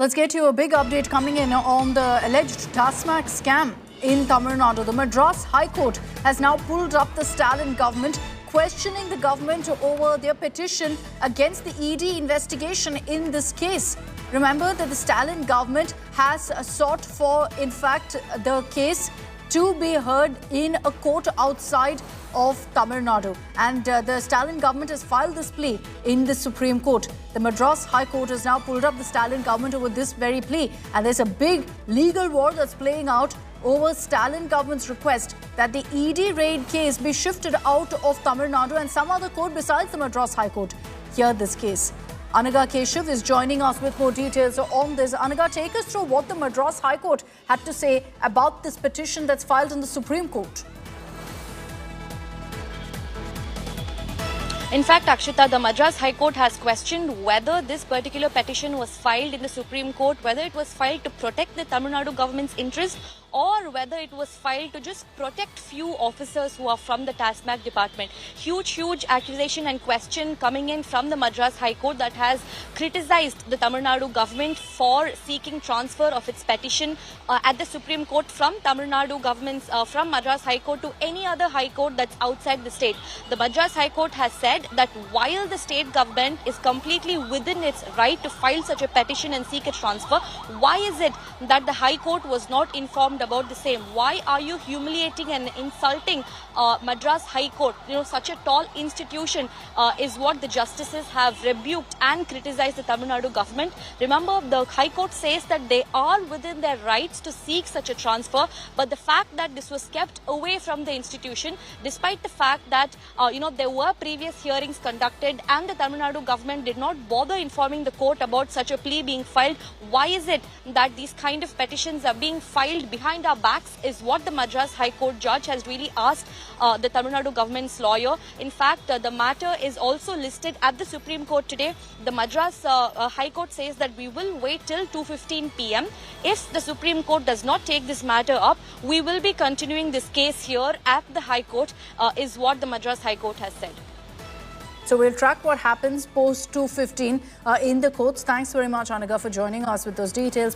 Let's get you a big update coming in on the alleged TASMAC scam in Tamil Nadu. The Madras High Court has now pulled up the Stalin government, questioning the government over their petition against the ED investigation in this case. Remember that the Stalin government has sought for, in fact, the case to be heard in a court outside of Tamil Nadu. And the Stalin government has filed this plea in the Supreme Court. The Madras High Court has now pulled up the Stalin government over this very plea. And there's a big legal war that's playing out over Stalin government's request that the ED raid case be shifted out of Tamil Nadu and some other court besides the Madras High Court hear this case. Anaga Keshav is joining us with more details on this. Anaga, take us through what the Madras High Court had to say about this petition that's filed in the Supreme Court. In fact, Akshita, the Madras High Court has questioned whether this particular petition was filed in the Supreme Court, whether it was filed to protect the Tamil Nadu government's interest, or whether it was filed to just protect few officers who are from the TASMAC department. Huge accusation and question coming in from the Madras High Court that has criticized the Tamil Nadu government for seeking transfer of its petition at the Supreme Court from Tamil Nadu government's, from Madras High Court to any other High Court that's outside the state. The Madras High Court has said that while the state government is completely within its right to file such a petition and seek a transfer, why is it that the High Court was not informed about the same? Why are you humiliating and insulting Madras High Court? You know, such a tall institution is what the justices have rebuked and criticized the Tamil Nadu government. Remember, the High Court says that they are within their rights to seek such a transfer, but the fact that this was kept away from the institution, despite the fact that there were previous hearings conducted and the Tamil Nadu government did not bother informing the court about such a plea being filed, why is it that these kind of petitions are being filed behind our backs is what the Madras High Court judge has really asked the Tamil Nadu government's lawyer. In fact, the matter is also listed at the Supreme Court today. The Madras High Court says that we will wait till 2:15 p.m. If the Supreme Court does not take this matter up, we will be continuing this case here at the High Court, is what the Madras High Court has said. So we'll track what happens post 2:15 in the courts. Thanks very much, Anaga, for joining us with those details.